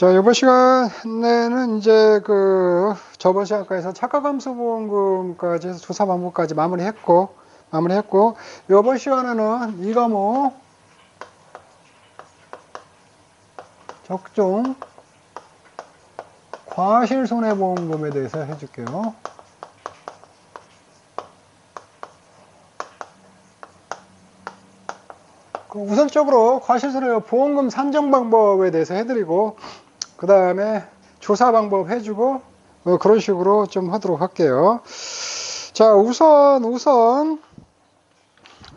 자, 이번 시간에는 이제 저번 시간까지 착과감소보험금까지 해서 조사 방법까지 마무리했고, 이번 시간에는 이 과목 적종 과실손해보험금에 대해서 해줄게요. 우선적으로 과실손해보험금 산정 방법에 대해서 해드리고, 그 다음에 조사 방법 해주고, 그런 식으로 좀 하도록 할게요. 자, 우선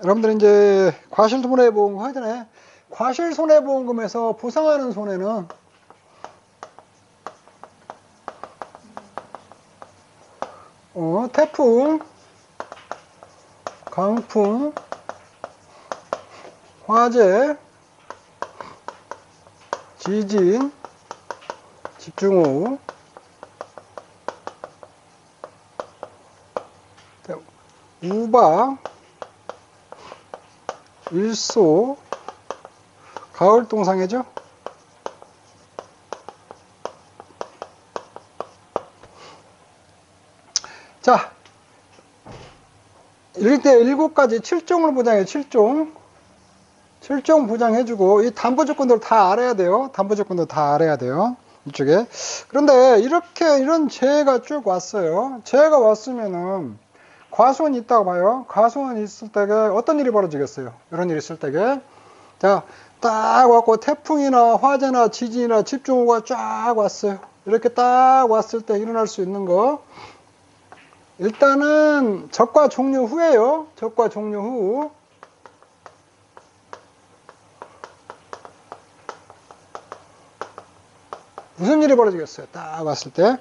여러분들 이제 과실손해보험금 하기 전에 과실손해보험금에서 보상하는 손해는 태풍, 강풍, 화재, 지진, 집중호우, 우박, 일소, 가을 동상해죠. 자, 이럴 때 7가지 7종을 보장해요. 7종 보장해주고, 이 담보조건들 다 알아야 돼요. 이쪽에. 그런데 이런 재해가 쭉 왔어요. 재해가 왔으면은 과수원이 있다고 봐요. 과수원이 있을 때에 어떤 일이 벌어지겠어요? 이런 일이 있을 때에. 자, 딱 왔고 태풍이나 화재나 지진이나 집중호우가 쫙 왔어요. 이렇게 딱 왔을 때 일어날 수 있는 거. 일단은 적과 종료 후에요. 적과 종료 후. 무슨 일이 벌어지겠어요? 딱 왔을 때.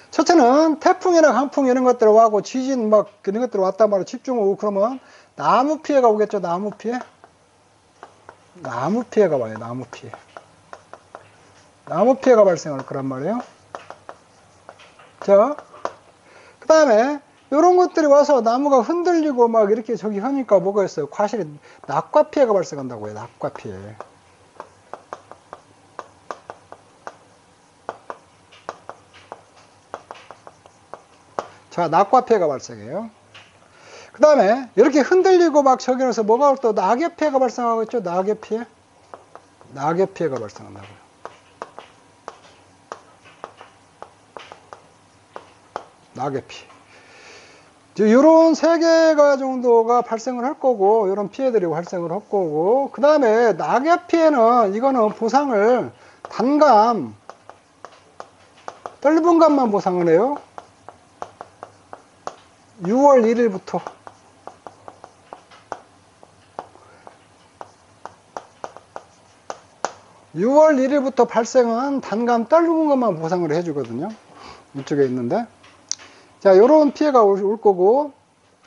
첫째는 태풍이나 강풍 이런 것들 와고 지진 막 이런 것들 왔단 말이에요. 집중호우. 그러면 나무 피해가 오겠죠. 나무 피해가 와요. 나무 피해가 발생할 거란 말이에요. 자, 그 다음에 이런 것들이 와서 나무가 흔들리고 막 이렇게 저기 하니까 뭐가 있어요? 과실이 낙과 피해가 발생한다고요. 낙과 피해. 자, 낙과 피해가 발생해요. 그 다음에 이렇게 흔들리고 막 저기 해서 뭐가 또 낙엽 피해가 발생하고 있죠. 낙엽 피해가 발생한다고요. 낙엽 피해. 이런 3개가 정도가 발생을 할 거고, 이런 피해들이 발생을 할 거고, 그 다음에 낙엽 피해는 이거는 보상을 단감, 떫은 감만 보상을 해요. 6월 1일부터. 6월 1일부터 발생한 단감 떫은 것만 보상을 해주거든요. 이쪽에 있는데. 자, 요런 피해가 올 거고.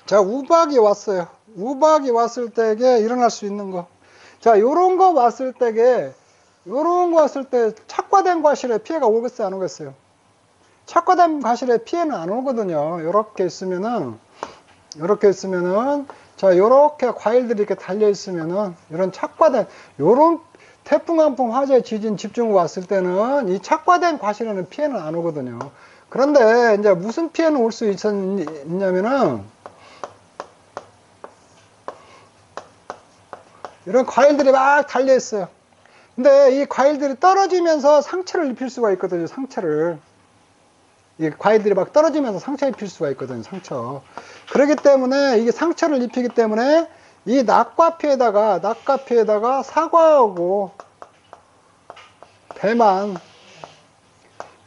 자, 우박이 왔어요. 우박이 왔을 때에 일어날 수 있는 거. 자, 요런 거 왔을 때에, 착과된 과실에 피해가 오겠어요? 안 오겠어요? 착과된 과실에 피해는 안 오거든요. 요렇게 있으면은, 자, 요렇게 과일들이 이렇게 달려있으면은, 요런 태풍, 강풍, 화재, 지진, 집중호우 왔을 때는 이 착과된 과실에는 피해는 안 오거든요. 그런데 이제 무슨 피해는 올 수 있냐면은, 이런 과일들이 막 달려있어요. 근데 이 과일들이 떨어지면서 상처를 입힐 수가 있거든요. 이 과일들이 막 떨어지면서 상처 입힐 수가 있거든요. 상처. 그렇기 때문에 이게 상처를 입히기 때문에 이 낙과 피해다가 사과하고 배만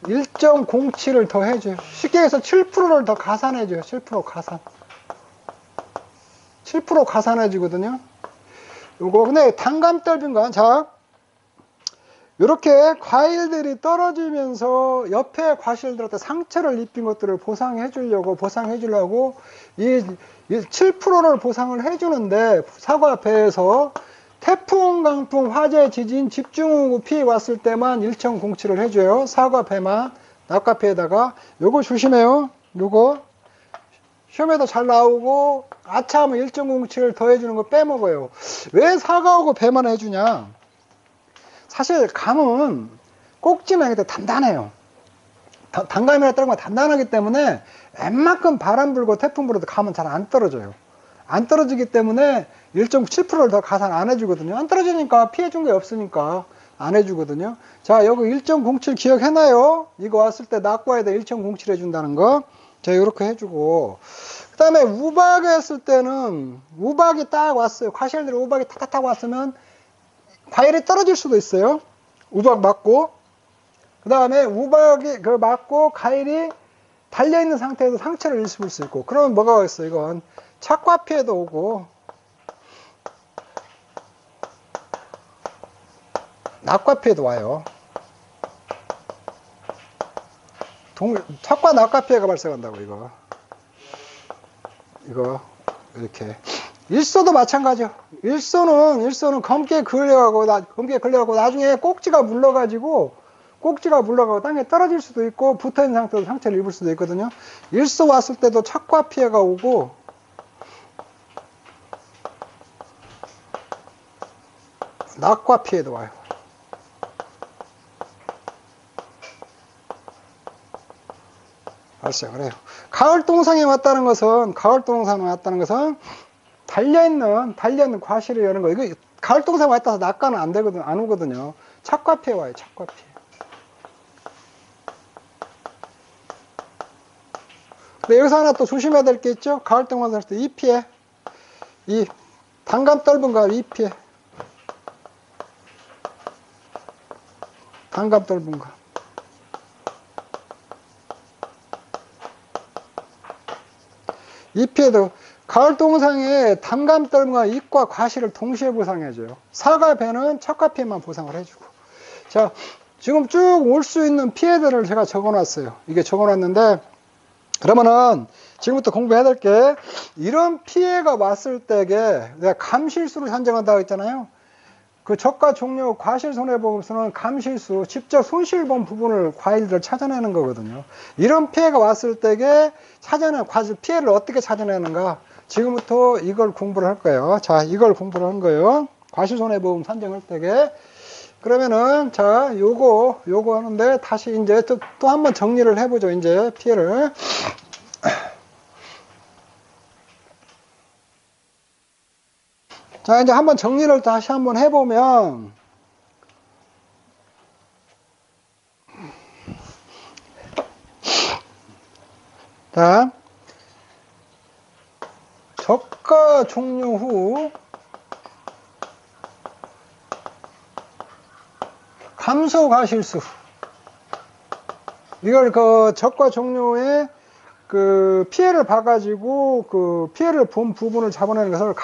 일정 공치를 더 해줘요. 쉽게 해서 7%를 더 가산해줘요. 7% 가산해주거든요. 요거 근데 단감 떫은 거. 자, 이렇게 과일들이 떨어지면서 옆에 과실들한테 상처를 입힌 것들을 보상해 주려고 이 7%를 보상을 해주는데, 사과 배에서 태풍, 강풍, 화재, 지진, 집중호우 피해 왔을 때만 일정 공치를 해줘요. 사과 배만 낙과 피해다가. 요거 조심해요. 요거 시험에도 잘 나오고 아차하면 일정 공치를 더 해주는 거 빼먹어요. 왜 사과하고 배만 해주냐? 사실 감은 꼭지는 이게 단단해요. 단감이나 다른 건 단단하기 때문에 웬만큼 바람 불고 태풍 불어도 감은 잘 안 떨어져요. 안 떨어지기 때문에 1.7%를 더 가산 안 해주거든요. 안 떨어지니까 피해준 게 없으니까 안 해주거든요. 자, 여기 1.07 기억해놔요. 이거 왔을 때 낙과에다 1.07 해준다는 거. 자, 이렇게 해주고. 그 다음에 우박에 했을 때는 우박이 딱 왔어요. 과실들이 우박이 탁탁탁 왔으면 과일이 떨어질 수도 있어요. 우박 맞고. 그 다음에 우박이 그 맞고 과일이 달려있는 상태에서 상처를 입을 수 있고. 그러면 뭐가 있어? 이건 착과 피해도 오고 낙과 피해도 와요. 착과 낙과 피해가 발생한다고. 이거 이렇게. 일소도 마찬가지요. 일소는 검게 걸려가고 나중에 꼭지가 물러가지고 땅에 떨어질 수도 있고 붙어있는 상태로 상처를 입을 수도 있거든요. 일소 왔을 때도 착과 피해가 오고 낙과 피해도 와요. 발생을 해요. 가을 동상에 왔다는 것은 달려있는 과실을 여는 거. 이거 가을 동상에 왔다 해서 낙과는 안 오거든요. 착과 피해 와요. 착과 피해. 근데 여기서 하나 또 조심해야 될 게 있죠. 가을 동상 할 때 이 피해. 이 단감 떫은 가을 이 피해. 단감 떫은 거. 이 피해도 가을 동상에 단감 떫은 거 잎과 과실을 동시에 보상해줘요. 사과, 배는 착과 피해만 보상을 해주고. 자, 지금 쭉 올 수 있는 피해들을 제가 적어놨어요. 이게 적어놨는데 그러면은 지금부터 공부해야 될 게 이런 피해가 왔을 때에 내가 감실수를 산정한다고 했잖아요. 그 적과 종료 과실 손해보험수는 감실수, 직접 손실본 부분을 과일들을 찾아내는 거거든요. 이런 피해가 왔을 때에 피해를 어떻게 찾아내는가? 지금부터 이걸 공부를 할 거예요. 자, 이걸 공부를 한 거예요. 과실 손해보험 산정할 때에. 그러면은 자, 요거 하는데 다시 이제 또 한번 정리를 해보죠. 이제 피해를. 자, 이제 한번 정리를 다시 한번 해보면, 자, 저가 종료 후 감소 과실수. 이걸 그 저가 종료에 그 피해를 봐가지고 그 피해를 본 부분을 잡아내는 것을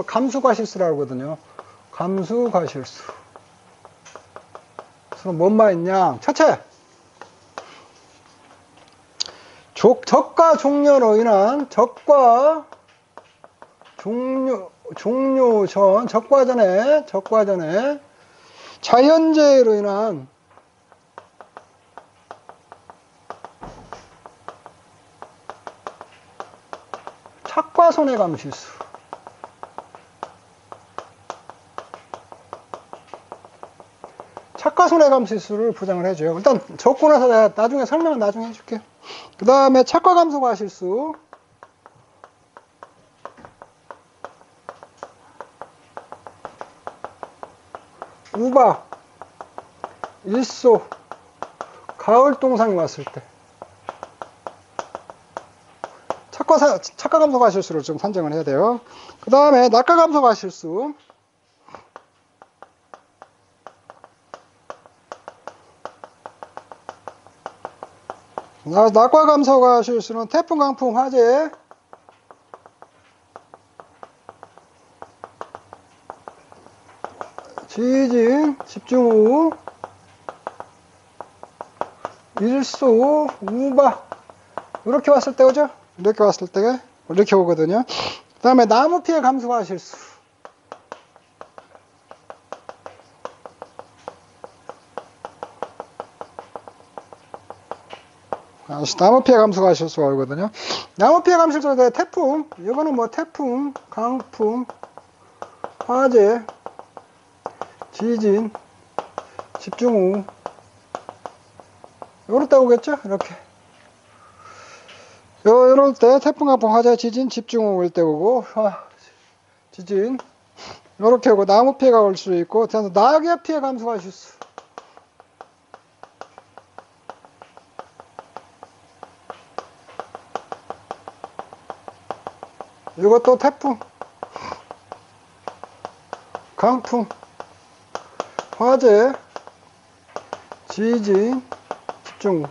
감수과실수라고 하거든요. 감수과실수. 그럼 뭔 말이냐? 첫째, 적과 종료로 인한 적과 전에 자연재해로 인한 착과 손해감실수. 착과 손해감실수를 보장을 해줘요. 일단 적고 나서 내가 나중에 설명은 나중에 해줄게요. 그 다음에 착과 감소과실수. 우박, 일소, 가을 동상이 왔을 때 착과 감소과실수를 좀 산정을 해야 돼요. 그 다음에 낙과 감소과실수. 낙과 감소과실수는 태풍, 강풍, 화재, 지진, 집중호우, 일소, 우박 이렇게 왔을 때 오죠? 이렇게 왔을 때 이렇게 오거든요. 그 다음에 나무 피해 감소과실수. 나무 피해 감소과실수가 오거든요. 나무 피해 감소과실수가 태풍, 이거는 뭐 태풍, 강풍, 화재, 지진, 집중호우, 요럴 때 오겠죠? 이렇게. 요럴 때 태풍, 강풍, 화재, 지진, 집중호우 올 때 오고, 지진. 요렇게 오고, 나무 피해가 올 수 있고, 낙엽 피해 감소하실 수. 이것도 태풍, 강풍, 화재, 지진, 집중호우.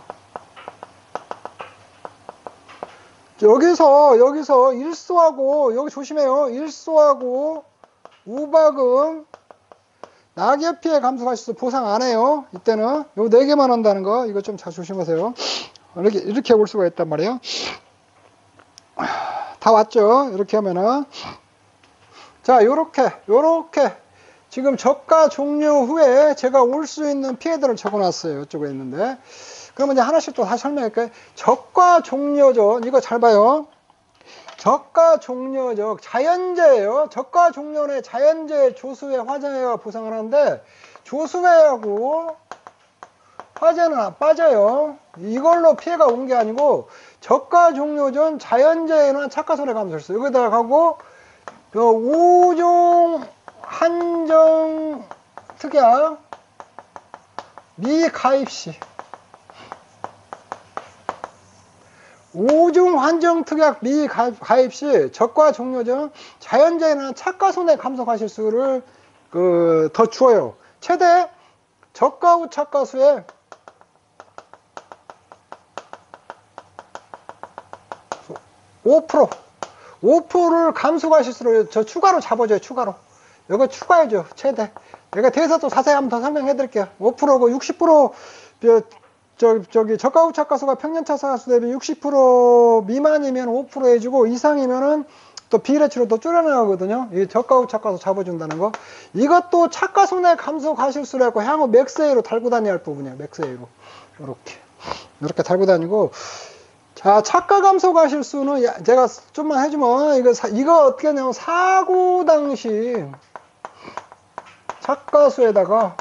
여기서 일소하고, 여기 조심해요. 일소하고, 우박음, 낙엽 피해 감소하셔서 보상 안 해요. 이때는. 요 4개만 한다는 거, 이거 좀 잘 조심하세요. 이렇게 올 수가 있단 말이에요. 다 왔죠? 이렇게 하면은. 자, 요렇게. 지금 저가 종료 후에 제가 올 수 있는 피해들을 적어 놨어요. 이쪽에 있는데. 그러면 이제 하나씩 또 다시 설명할게요. 저가 종료전, 이거 잘 봐요. 저가 종료적 자연재해예요. 저가 종료의 자연재해, 조수해, 화재해가 보상을 하는데 조수해하고 화재는 안 빠져요. 이걸로 피해가 온 게 아니고 저가 종료전 자연재해나 착가손해 감소했어. 여기다가 하고 5종 한정 특약 미가입 시 5종 한정 특약 미가입 시 저가 종료전 자연재해나 착가손해 감소 과실수를 더 주어요. 최대 저가 후 착가수에 5%를 감소 과실수를 저 추가로 잡아줘요. 추가로. 이거 추가해줘. 최대. 내가 뒤에서 또 자세히 한번 더 설명해 드릴게요. 5%고 60% 저기 저가 후 착가수가 평년차 착가수 대비 60% 미만이면 5% 해주고 이상이면은 또 비례치로 또 줄여나가거든요. 이 저가 후 착가수 잡아준다는 거. 이것도 착가손해 감소 과실수로 해고 향후 맥스A로 달고 다녀야 할 부분이에요. 맥스A로. 이렇게 달고 다니고. 자, 착가 감소 과실수는 제가 좀만 해주면 이거 어떻게 하냐면 사고 당시 착가수에다가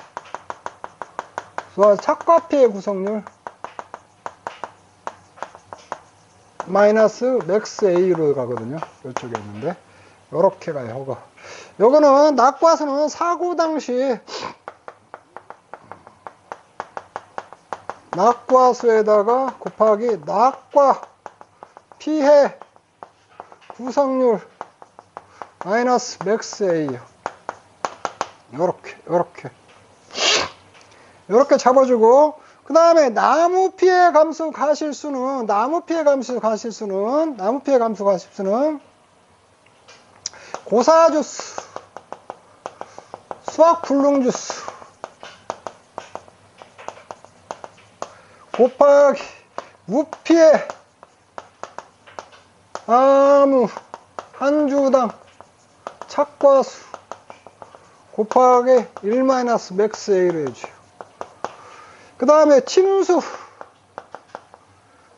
착가 피해 구성률 마이너스 맥스 A로 가거든요. 이쪽에 있는데 요렇게 가요. 요거는 낙과수는 사고 당시 낙과수에다가 곱하기 낙과 피해 구성률 마이너스 맥스 A요. 요렇게 잡아주고, 그 다음에 나무 피해 감소 과실수는 고사주수, 수학 불능주수 곱하기 무피해 나무 한 주당 착과수 곱하기 1- 맥스 A로 해줘요. 그 다음에 침수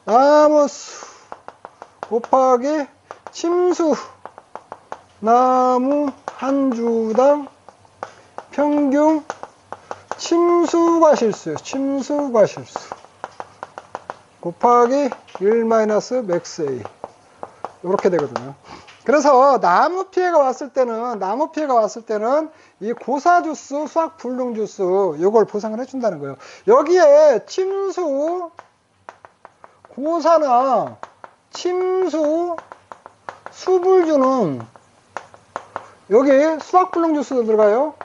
나무수 곱하기 침수 나무 한 주당 평균 침수과실수요. 침수과실수 곱하기 1- 맥스 A 이렇게 되거든요. 그래서 나무 피해가 왔을 때는 이 고사주수, 수학 불능주수 요걸 보상을 해준다는 거예요. 여기에 침수, 고사나 침수, 수불주는 여기 수학 불능주수 들어가요.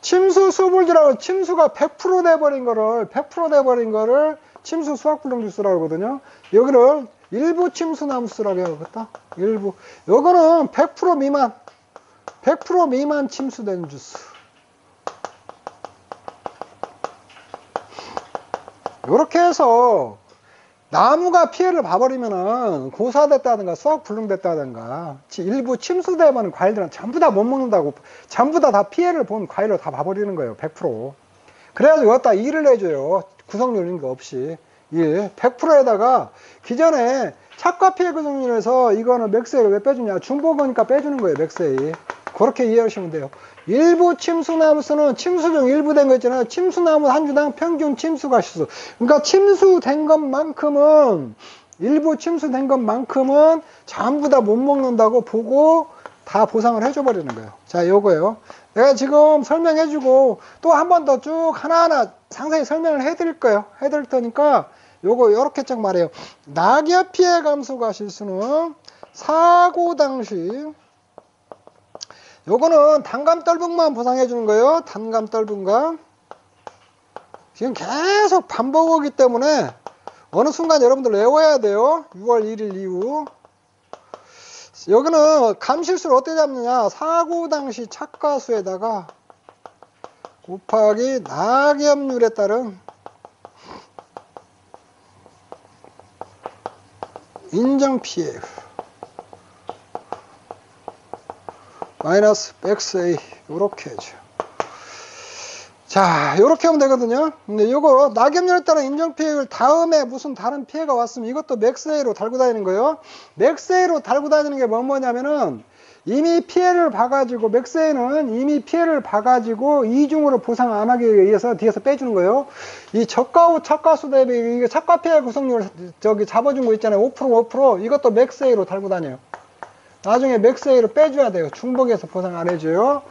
침수, 수불주라고 침수가 100% 돼버린 거를 침수, 수학 불능주수라고 하거든요. 여기를 일부 침수 나무수라고 해야겠다. 일부. 요거는 100% 미만 침수된 주수. 요렇게 해서 나무가 피해를 봐버리면은 고사됐다든가 수학 불능됐다든가 일부 침수되면 과일들은 전부 다 못 먹는다고 전부 다 피해를 본 과일로 다 봐버리는 거예요. 100%. 그래가지고 여기다 1을 해줘요. 구성률 있는 거 없이. 100%에다가 기존에 착과 피해 구성률에서 이거는 맥스A를 왜 빼주냐. 중복이니까 빼주는 거예요. 맥스A. 그렇게 이해하시면 돼요. 일부 침수나무 수는 침수 중 일부 된 거 있잖아요. 침수나무 한 주당 평균 침수가시수. 그러니까 침수된 것만큼은, 일부 침수된 것만큼은 전부 다 못 먹는다고 보고 다 보상을 해줘 버리는 거예요. 자, 요거요. 내가 지금 설명해주고 또 한 번 더 쭉 하나하나 상세히 설명을 해드릴 거예요. 해드릴 테니까 요거 요렇게 쫙 말해요. 낙엽 피해 감소가 실수는 사고 당시, 요거는 단감 떨분만 보상해 주는 거예요. 단감 떨분감. 지금 계속 반복하기 때문에 어느 순간 여러분들 외워야 돼요. 6월 1일 이후. 여기는 감실수를 어떻게 잡느냐. 사고 당시 착가수에다가 곱하기 낙엽률에 따른 인정피해 마이너스 XA 요렇게 해줘. 자, 요렇게 하면 되거든요. 근데 요거 낙엽률에 따른 인정피해율 다음에 무슨 다른 피해가 왔으면 이것도 맥스A로 달고 다니는 거예요. 맥스A로 달고 다니는 게 뭐냐면은 이미 피해를 봐가지고, 맥스A는 이미 피해를 봐가지고 이중으로 보상 안 하기 위해서 뒤에서 빼주는 거예요. 이 저가 착가수 대비 이게 착가 피해 구성률 저기 잡아준 거 있잖아요. 5% 이것도 맥스A로 달고 다녀요. 나중에 맥스A로 빼줘야 돼요. 중복해서 보상 안 해줘요.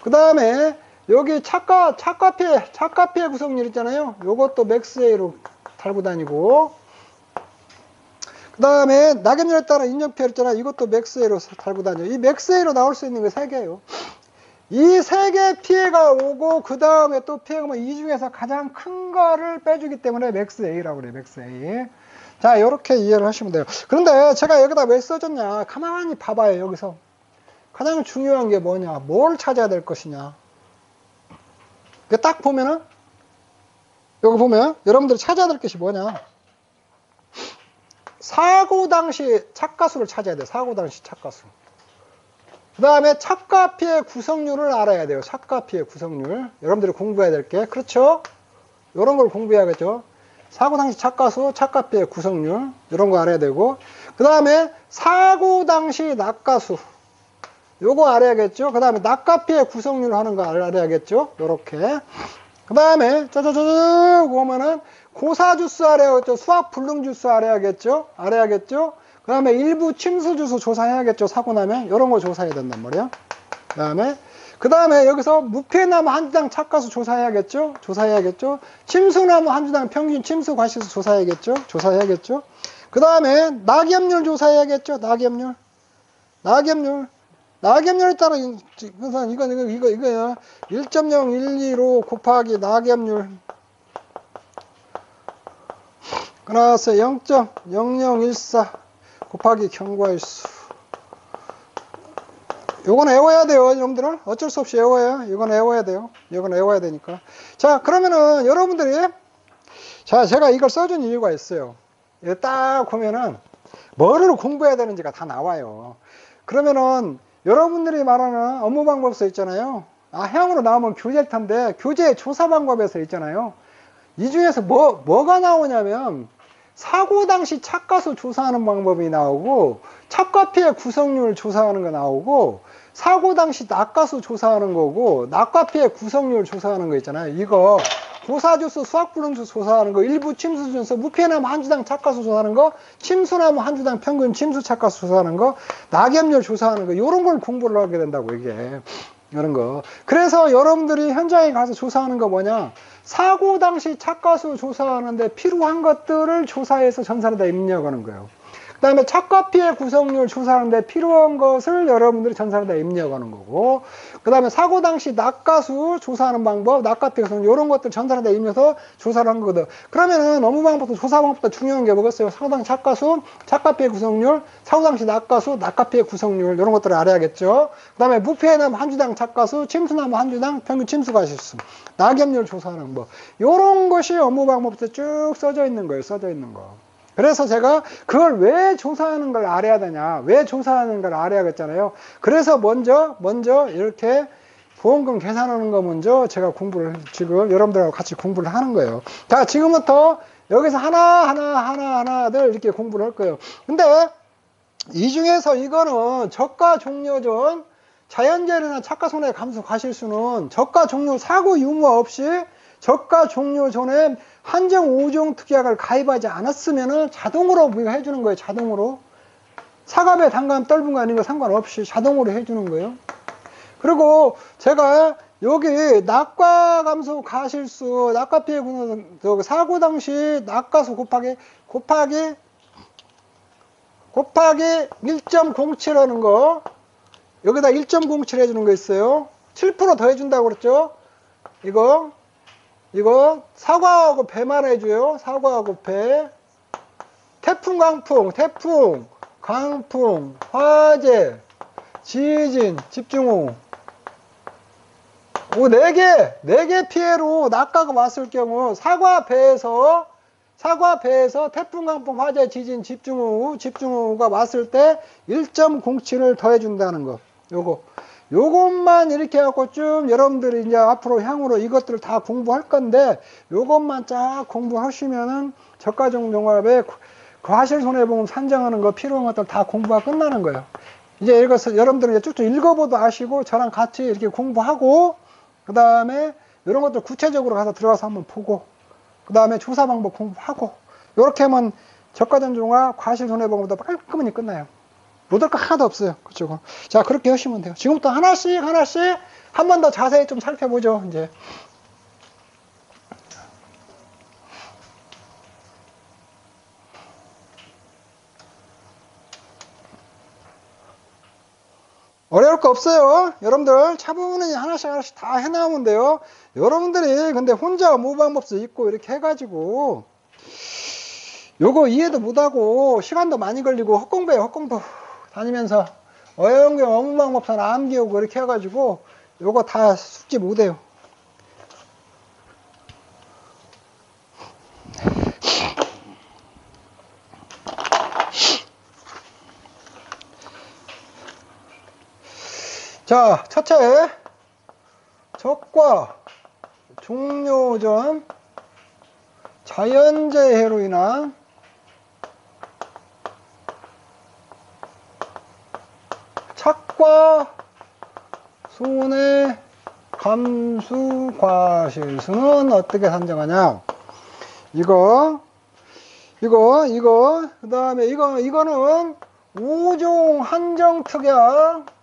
그 다음에 여기 착가 피해 구성률 있잖아요. 요것도 맥스A로 달고 다니고, 그 다음에 낙엽률에 따라 인정피해 있잖아요. 이것도 맥스A로 달고 다녀요. 이 맥스A로 나올 수 있는 게 3개예요. 이 3개 피해가 오고 그 다음에 또 피해가 오면 이 중에서 가장 큰 거를 빼주기 때문에 맥스A라고 그래요. 맥스A. 자, 요렇게 이해를 하시면 돼요. 그런데 제가 여기다 왜 써줬냐. 가만히 봐봐요. 여기서 가장 중요한 게 뭐냐. 뭘 찾아야 될 것이냐. 딱 보면은, 여기 보면 여러분들이 찾아야 될 것이 뭐냐. 사고 당시 착가수를 찾아야 돼요. 사고 당시 착가수. 그 다음에 착가 피해 구성률을 알아야 돼요. 착가 피해 구성률. 여러분들이 공부해야 될 게, 그렇죠? 이런 걸 공부해야겠죠. 사고 당시 착가수, 착가 피해 구성률, 이런 거 알아야 되고, 그 다음에 사고 당시 낙가수, 요거 알아야겠죠. 그 다음에 낙가 피해 구성률 하는 거 알아야겠죠. 요렇게. 그 다음에 쩌쩌쩌 보면은 고사주수 알아야겠죠. 수학 불능주수 알아야겠죠. 그 다음에 일부 침수주수 조사해야겠죠. 사고 나면 요런 거 조사해야 된단 말이야. 그 다음에 여기서 무피해나무 한 주당 착가수 조사해야겠죠. 침수나무 한 주당 평균 침수 과실수 조사해야겠죠. 그 다음에 낙엽률 조사해야겠죠. 낙엽률에 따라 이거야. 1.012로 곱하기 낙엽률 그래서 0.0014 곱하기 경과일수. 요건 외워야 돼요. 여러분들은 어쩔 수 없이 외워야. 이건 외워야 돼요. 이건 외워야 되니까. 자, 그러면은 여러분들이, 자, 제가 이걸 써준 이유가 있어요. 딱 보면은 뭐를 공부해야 되는지가 다 나와요. 그러면은 여러분들이 말하는 업무 방법서 있잖아요. 행으로 나오면 교재일 텐데 교재 조사 방법에서 있잖아요. 이 중에서 뭐가 나오냐면 사고 당시 착가수 조사하는 방법이 나오고, 착가 피해 구성률 조사하는 거 나오고, 사고 당시 낙가수 조사하는 거고, 낙가 피해 구성률 조사하는 거 있잖아요. 이거 고사주수, 수학불능수 조사하는 거, 일부 침수 중에서 무피해나무 한 주당 착가수 조사하는 거, 침수나무 한 주당 평균 침수 착가수 조사하는 거, 낙엽률 조사하는 거, 이런 걸 공부를 하게 된다고, 이게. 이런 거. 그래서 여러분들이 현장에 가서 조사하는 거 뭐냐? 사고 당시 착가수 조사하는데 필요한 것들을 조사해서 전산에다 입력하는 거예요. 그 다음에 착가 피해 구성률 조사하는데 필요한 것을 여러분들이 전산에다 입력하는 거고, 그 다음에 사고 당시 낙가수 조사하는 방법, 낙가 피해 구성률, 이런 것들 전산에다 입력해서 조사를 한 거거든. 그러면은 업무 방법도 조사 방법도 중요한 게 뭐겠어요? 사고 당시 착가수, 착가 피해 구성률, 사고 당시 낙가수, 낙가 피해 구성률, 이런 것들을 알아야겠죠. 그 다음에 무피해나무 한 주당 착가수, 침수나무 한 주당 평균 침수 과실수, 낙엽률 조사하는 거, 이런 것이 업무 방법에 쭉 써져 있는 거예요. 써져 있는 거. 그래서 제가 그걸 왜 조사하는 걸 알아야 되냐, 왜 조사하는 걸 알아야겠잖아요. 그래서 먼저 이렇게 보험금 계산하는 거 먼저 제가 공부를, 지금 여러분들하고 같이 공부를 하는 거예요. 자, 지금부터 여기서 하나들 이렇게 공부를 할 거예요. 근데 이 중에서 이거는 저가 종료전 자연재해나 착과손해 감소 과실수는 저가 종료 사고 유무 없이 저가 종료 전에 한정 5종 특약을 가입하지 않았으면 자동으로 해주는 거예요. 자동으로. 사과배 단감 떫은 거 아닌 거 상관없이 자동으로 해주는 거예요. 그리고 제가 여기 낙과 감소 과실수, 낙과 피해 구조 사고 당시 낙과수 곱하기 1.07하는 거, 여기다 1.07 해주는 거 있어요. 7% 더 해준다고 그랬죠. 이거 사과하고 배만 해줘요. 사과하고 배. 태풍, 강풍, 화재, 지진, 집중호우. 네 개 피해로 낙과가 왔을 경우 사과 배에서 태풍, 강풍, 화재, 지진, 집중호우가 왔을 때 1.07을 더해준다는 거. 요것만 이렇게 해갖고 쭉 여러분들이 이제 앞으로 향후로 이것들을 다 공부할 건데, 요것만 쫙 공부하시면은 저가종 종합에 과실손해보험 산정하는 거 필요한 것들 다 공부가 끝나는 거예요. 이제 이것을 여러분들은 이제 쭉쭉 읽어보도 아시고 저랑 같이 이렇게 공부하고, 그 다음에 이런 것들 구체적으로 가서 들어가서 한번 보고, 그 다음에 조사 방법 공부하고, 이렇게 하면 저가종 종합 과실손해보험보다 깔끔히 끝나요. 못할 거 하나도 없어요. 그쪽은. 자, 그렇게 하시면 돼요. 지금부터 하나씩 한 번 더 자세히 좀 살펴보죠. 이제. 어려울 거 없어요. 여러분들 차분히 하나씩 다 해나오면 돼요. 여러분들이 근데 혼자 모방법도 있고 이렇게 해가지고 요거 이해도 못하고 시간도 많이 걸리고 헛공부예요. 헛공부 다니면서 어영경 어문방법선 암기하고 이렇게 해가지고 요거 다 숙지 못해요. 자, 첫째, 적과 종료 전 자연재해로 인한 착과 손해 감수 과실수는 어떻게 산정하냐? 이거, 그 다음에 이거는 5종 한정특약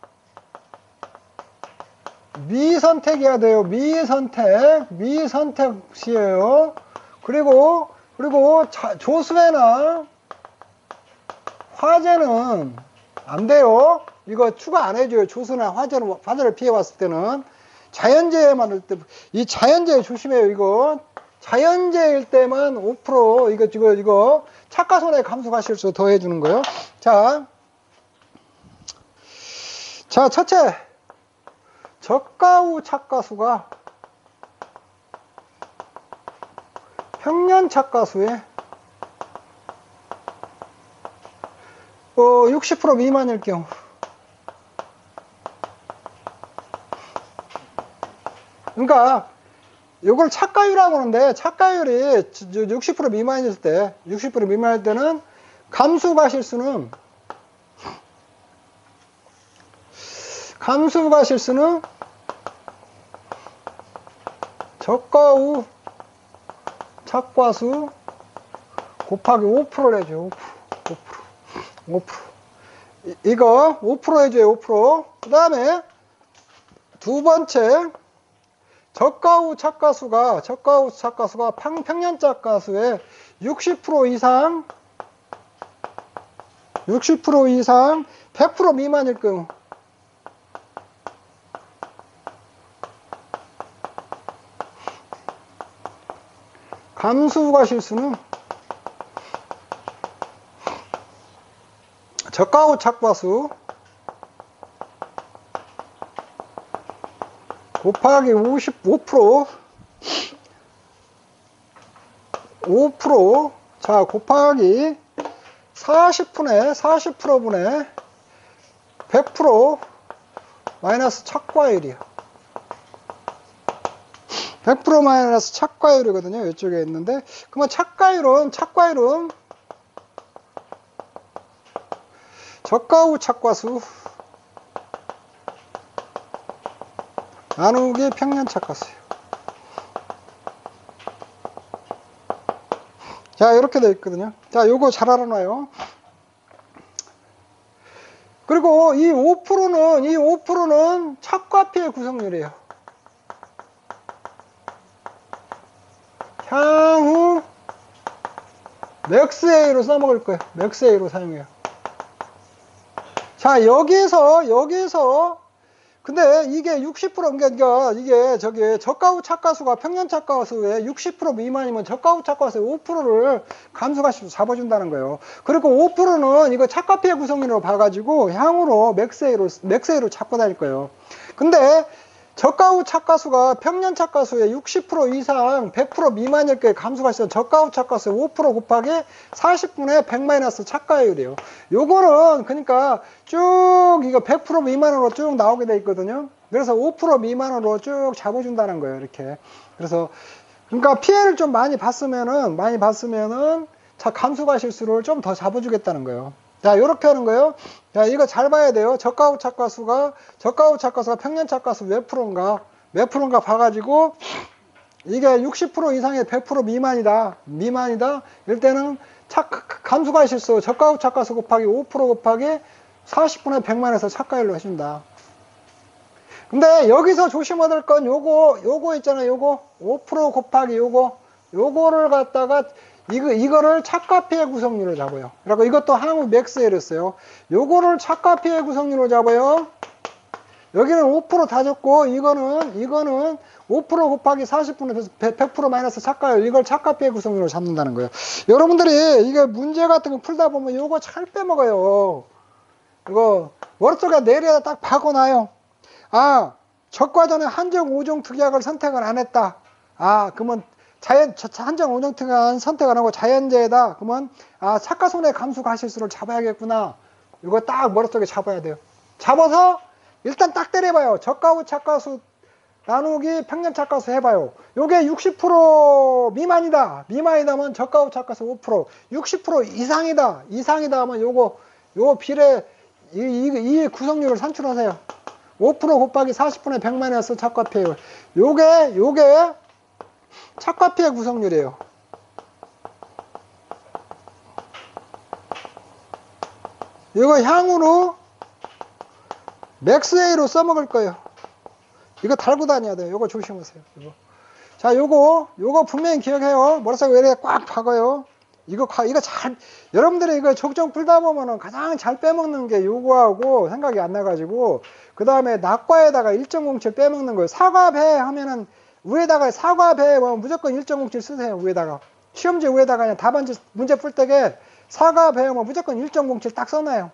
미선택이어야 돼요. 미선택 시에요. 그리고 조수회나 화재는 안 돼요. 이거 추가 안 해줘요. 조수나 화재를 피해왔을 때는. 자연재해만 할 때, 이 자연재해 조심해요. 이거. 자연재해일 때만 5% 이거 착과손해 감수과실수 더해주는 거예요. 자, 첫째. 저가 후 착과수가 평년 착과수에 60% 미만일 경우, 그러니까 이걸 착과율이라고 하는데, 착과율이 60% 미만일 때, 60% 미만일 때는 감수과실수는 저가 후 착과수 곱하기 5%를 해줘요. 5%. 이거 5% 해줘요. 5%. 그 다음에 두 번째, 저가 후 착과수가 평년 착과수의 60% 이상 100% 미만일 경우, 감수과실수는 저가 후 착과수 곱하기 5% 자 곱하기 40분의 100% 마이너스 착과율이야. 100% 마이너스 착과율이거든요. 이쪽에 있는데, 그러면 착과율은 저가 후 착과수 나누기 평면착가수예요. 자, 이렇게 되어 있거든요. 자, 요거 잘 알아놔요. 그리고 이 5%는 착과피의 구성률이에요. 향후 맥스A로 써먹을 거예요. 맥스A로 사용해요. 자, 여기에서 근데 이게 60% 그러니까 이게 저가 후 착가수가 평년 착가수의 60% 미만이면 저가 후 착가수의 5%를 감소가시로 잡아준다는 거예요. 그리고 5%는 이거 착가 피해 구성률로 봐가지고 향후로 맥스A로 잡고 다닐 거예요. 근데 저가 후 착가수가 평년 착가수의 60% 이상 100% 미만일 때 감소가시는 저가 후 착가수의 5% 곱하기 40분의 100 마이너스 착가율이에요. 요거는 그러니까 쭉 이거 100% 미만으로 쭉 나오게 돼 있거든요. 그래서 5% 미만으로 쭉 잡아준다는 거예요. 이렇게. 그래서 그러니까 피해를 좀 많이 봤으면은 자 감소가실수를 좀 더 잡아주겠다는 거예요. 자, 이렇게 하는 거예요. 자, 이거 잘 봐야 돼요. 저가 후 착가수가 평년 착가수 몇 프로인가 봐가지고 이게 60% 이상의 100% 미만이다. 이럴 때는 감소가실수 저가 후 착가수 곱하기 5% 곱하기 40분의 100만에서 착가율로 해준다. 근데 여기서 조심해야 될 건 요거 있잖아요. 요거 5% 곱하기 요거를 갖다가 이거를 착가 피해 구성률로 잡아요. 그리고 이것도 향후 맥스A로 써요. 요거를 착가 피해 구성률로 잡아요. 여기는 5% 다 줬고 이거는 5% 곱하기 40분의 100% 마이너스 착가율, 이걸 착가 피해 구성률로 잡는다는 거예요. 여러분들이 이게 문제 같은 거 풀다 보면 요거 잘 빼먹어요. 이거 머릿속에 내려다 딱 박아놔요. 아, 적과전에 한정 5종 특약을 선택을 안 했다. 아, 그러면 한정 5종 특약 선택 안 하고 자연재해다. 그러면 아, 착가손해 감소가실수를 잡아야겠구나. 이거 딱 머릿속에 잡아야 돼요. 잡아서 일단 딱 때려봐요. 저가 후 착가수 나누기 평년 착가수 해봐요. 요게 60% 미만이다면 저가 후 착가수 5%, 60% 이상이다 하면 요 비례 이 구성률을 산출하세요. 5% 곱하기 40분의 100 마이너스 착가 피해율. 요게 착가 피해 구성률이에요. 이거 향후로 맥스A로 써먹을 거예요. 이거 달고 다녀야 돼요. 요거 조심하세요. 자, 요거 분명히 기억해요. 머릿속에 왜 이렇게 꽉 박아요. 이거 여러분들이 이거 족정 풀다 보면은 가장 잘 빼먹는 게 요거하고 생각이 안 나가지고, 그 다음에 낙과에다가 1.07 빼먹는 거예요. 사과배 하면은 위에다가 사과배 뭐 무조건 1.07 쓰세요. 위에다가. 시험지 위에다가 그냥 답안지 문제 풀 때게 사과배 뭐 무조건 1.07 딱 써놔요.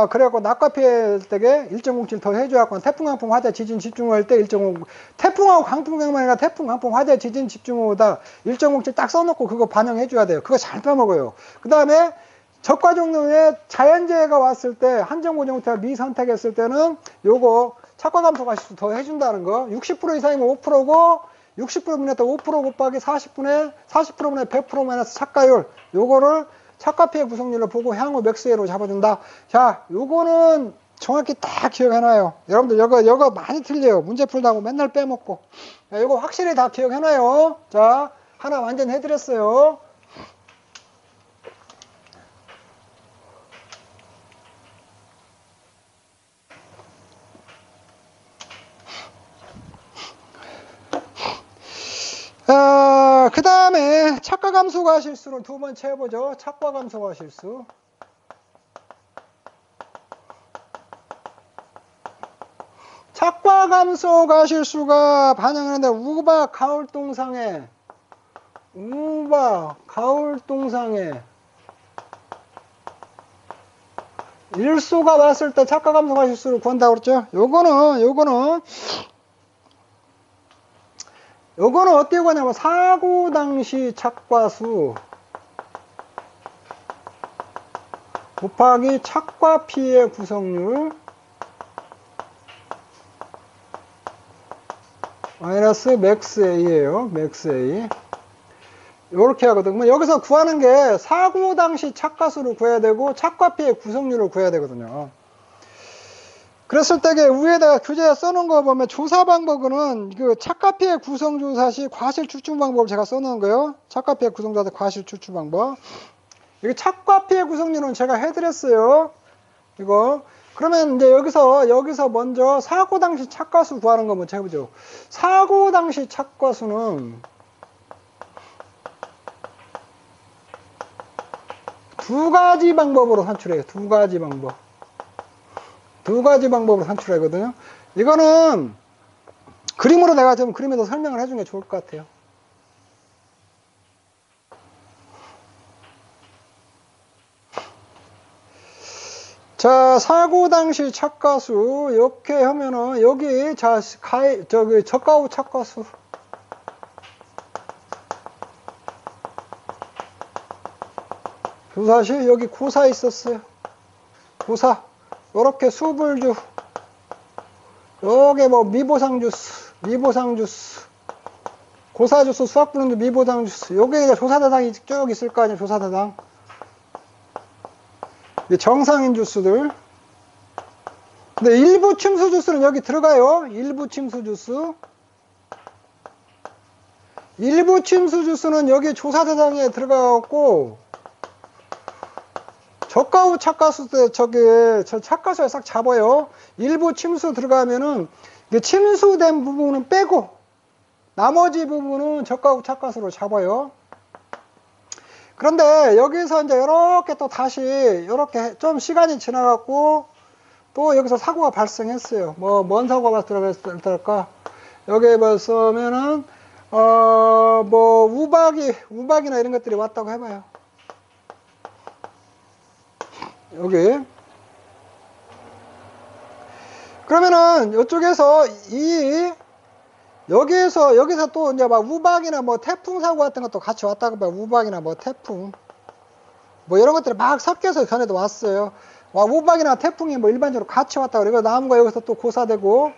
그래갖고 낙과 피해 때게 1.07 더 해줘갖고 태풍, 강풍, 화재, 지진 집중호일 때 1.5, 태풍하고 강풍경만 아니라 태풍, 강풍, 화재, 지진 집중호다 1.07 딱 써놓고 그거 반영해줘야 돼요. 그거 잘 빼먹어요. 그 다음에 적과 종류의 자연재해가 왔을 때 한정 5종택 미선택했을 때는 요거 착과 감소가실수 더 해준다는 거. 60% 이상이면 5%고 60% 미만이다 5% 곱하기 40%분의 100% 마이너스 착가율, 요거를 착가 피해 구성률을 보고 향후 맥스A로 잡아준다. 자, 요거는 정확히 딱 기억해놔요. 여러분들 요거 많이 틀려요. 문제 풀다고 맨날 빼먹고. 자, 요거 확실히 다 기억해놔요. 자, 하나 완전 해드렸어요. 그 다음에 착과 감소가 실수를 두 번째 해보죠. 착과 감소가 실수. 착과 감소가 실수가 반영하는데 우박 가울동상에 일수가 왔을 때 착과 감소가 실수를 구한다고 그랬죠. 요거는 어떻게 구하냐면 사고 당시 착과수 곱하기 착과 피해 구성률 마이너스 맥스A예요. 맥스A. 요렇게 하거든요. 여기서 구하는 게 사고 당시 착과수를 구해야 되고 착과 피해 구성률을 구해야 되거든요. 그랬을 때 위에다가 교재에 써놓은 거 보면 조사 방법은 그 착가피해 구성조사 시 과실 추측 방법을 제가 써놓은 거예요. 착가피해 구성조사 과실 추측 방법. 이게 착가피해 구성률은 제가 해드렸어요. 이거. 그러면 이제 여기서 먼저 사고 당시 착과수 구하는 거 먼저 해보죠. 사고 당시 착과수는 두 가지 방법으로 산출해요. 두 가지 방법. 두 가지 방법으로 산출하거든요. 이거는 그림으로 내가 좀 그림에서 설명을 해주는 게 좋을 것 같아요. 자, 사고 당시 착과수 이렇게 하면은 여기 저기 저가후 착과수 조사시 여기 고사 있었어요. 고사 요렇게 수불주 요게 뭐 미보상주스 고사주스 수학불능주 미보상주스 요게 이제 조사대상이 쭉 있을 거 아니에요. 조사대상 정상인 주스들. 근데 일부 침수 주스는 여기 들어가요. 일부 침수 주스는 여기 조사대상에 들어가갖고 저가후 착과수 때 저 착과수에 싹 잡아요. 일부 침수 들어가면은 침수된 부분은 빼고 나머지 부분은 저가후 착과수로 잡아요. 그런데 여기서 이제 이렇게 또 다시 이렇게 좀 시간이 지나갖고 또 여기서 사고가 발생했어요. 뭔 사고가 들어갔을까? 여기에 봤으면은 뭐 우박이나 이런 것들이 왔다고 해봐요. 여기. 그러면은 이쪽에서 여기서 또 이제 막 우박이나 뭐 태풍 사고 같은 것도 같이 왔다고 봐요. 우박이나 뭐 태풍. 뭐 이런 것들이 막 섞여서 전에도 왔어요. 우박이나 태풍이 뭐 일반적으로 같이 왔다고 그래요. 나무가 여기서 또 고사되고,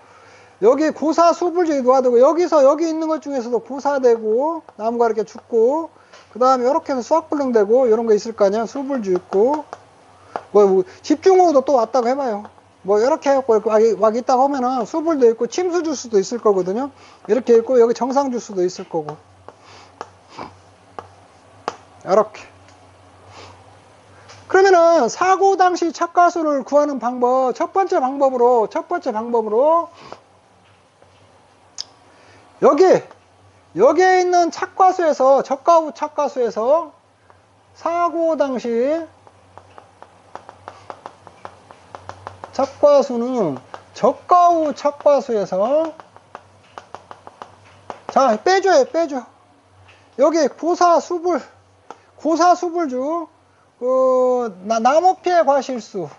여기 고사 수불주에 놓아두고, 여기 있는 것 중에서도 고사되고, 나무가 이렇게 죽고, 그 다음에 이렇게 해서 수학불능되고, 이런 거 있을 거 아니야. 수불주 있고, 뭐 집중호우도 또 왔다고 해봐요. 뭐 이렇게 해갖고 막 있다가 하면은 수불도 있고 침수 주스도 있을 거거든요. 이렇게 있고 여기 정상 주스도 있을 거고. 이렇게. 그러면은 사고 당시 착과수를 구하는 방법, 첫 번째 방법으로 여기에 있는 착과수에서 저가후 착과수에서 사고 당시 착과수는 저가후 착과수에서 자 빼줘. 여기 고사수불주 나무피해 과실수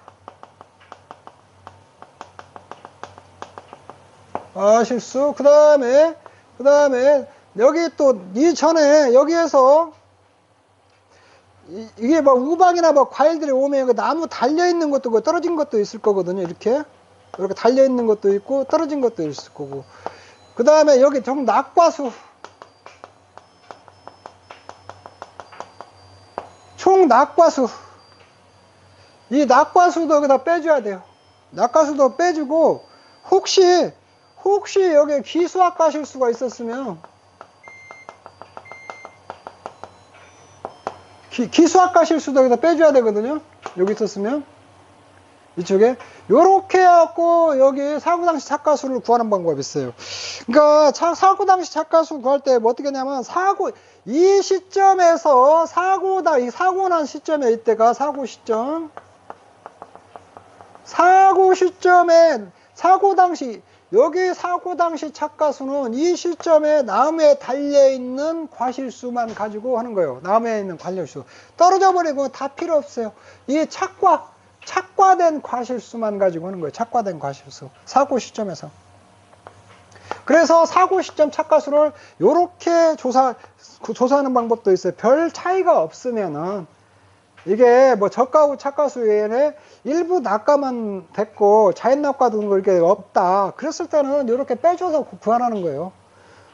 그 다음에 여기 또 이전에 여기에서 이게 뭐 우박이나 뭐 과일들이 오면 나무 달려있는 것도 떨어진 것도 있을 거거든요. 이렇게 달려있는 것도 있고 떨어진 것도 있을 거고. 그 다음에 여기 낙과수 낙과수 이 낙과수도 여기다 빼줘야 돼요. 낙과수도 빼주고 혹시 여기 기수학과 실수가 있었으면 기수학과 실수도 여기다 빼줘야 되거든요. 여기 있었으면 이쪽에 요렇게 해갖고 여기 사고 당시 착과수를 구하는 방법이 있어요. 그러니까 사고 당시 착과수 구할 때 뭐 어떻게 하냐면 이 시점에서 사고 난 시점에 이때가 사고 시점에 여기 사고 당시 착과수는 이 시점에 나무에 달려있는 과실수만 가지고 하는 거예요. 나무에 있는 과실수. 떨어져 버리고 다 필요 없어요. 이 착과된 과실수만 가지고 하는 거예요. 착과된 과실수. 사고 시점에서. 그래서 사고 시점 착과수를 요렇게 조사하는 방법도 있어요. 별 차이가 없으면은 이게 뭐 저가후 착과수 외에는 일부 낙과만 됐고 자연 낙과도 이렇게 없다. 그랬을 때는 이렇게 빼줘서 구하라는 거예요.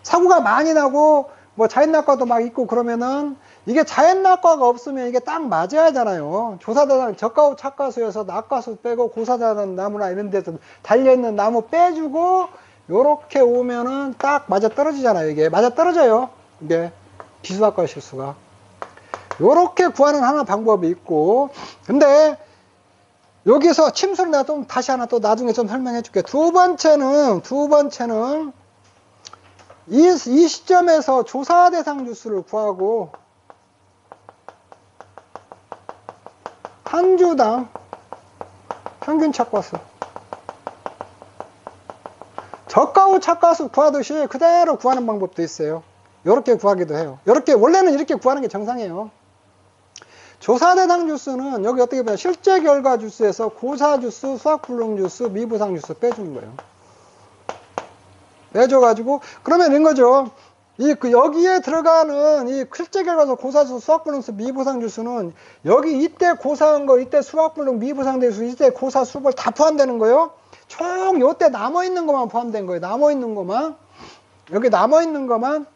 사고가 많이 나고 뭐 자연낙과도 막 있고 그러면은 이게 자연낙과가 없으면 이게 딱 맞아야 하잖아요. 조사대상 저가후 착과수에서 낙과수 빼고 고사대상 나무나 이런 데서 달려있는 나무 빼주고 요렇게 오면은 딱 맞아 떨어지잖아요. 이게 맞아 떨어져요. 이게 비수학과 실수가. 요렇게 구하는 하나 방법이 있고, 근데 여기서 침수를 내가 좀 다시 하나 또 나중에 좀 설명해 줄게. 두 번째는 이 시점에서 조사 대상 주수를 구하고 한 주당 평균 착과수, 저가후 착과수 구하듯이 그대로 구하는 방법도 있어요. 이렇게 구하기도 해요. 이렇게 원래는 이렇게 구하는 게 정상이에요. 조사 대상 주수는 여기 어떻게 보면 실제 결과 주수에서 고사 주수, 수학 불능 주수, 미부상 주수 빼주는 거예요. 빼줘가지고 그러면 이런 거죠. 여기에 들어가는 이 실제 결과에서 고사수, 수학 불능 주수, 미부상 주수는 여기 이때 고사한 거, 이때 수학 불능, 미부상 대수, 이때 고사 수별 다 포함되는 거예요. 총 요때 남아있는 것만 포함된 거예요. 남아있는 것만. 여기 남아있는 것만